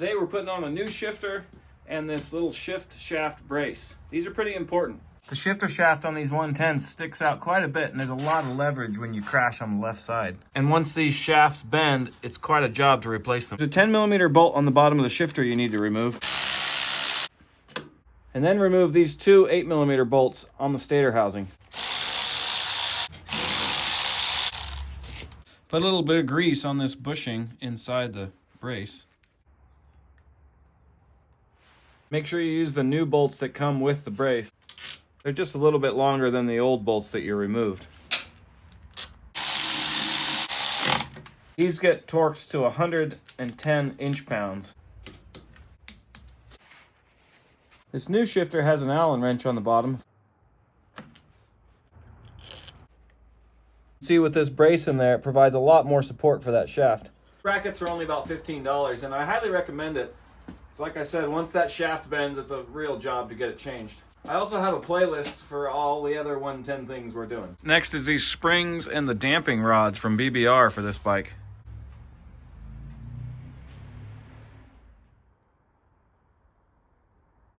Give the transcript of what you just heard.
Today we're putting on a new shifter and this little shift shaft brace. These are pretty important. The shifter shaft on these 110s sticks out quite a bit, and there's a lot of leverage when you crash on the left side. And once these shafts bend, it's quite a job to replace them. There's a 10mm bolt on the bottom of the shifter you need to remove. And then remove these two 8mm bolts on the stator housing. Put a little bit of grease on this bushing inside the brace. Make sure you use the new bolts that come with the brace. They're just a little bit longer than the old bolts that you removed. These get torqued to 110 inch-pounds. This new shifter has an Allen wrench on the bottom. See, with this brace in there, it provides a lot more support for that shaft. Brackets are only about $15, and I highly recommend it. It's like I said, once that shaft bends, it's a real job to get it changed. I also have a playlist for all the other 110 things we're doing. Next is these springs and the damping rods from BBR for this bike.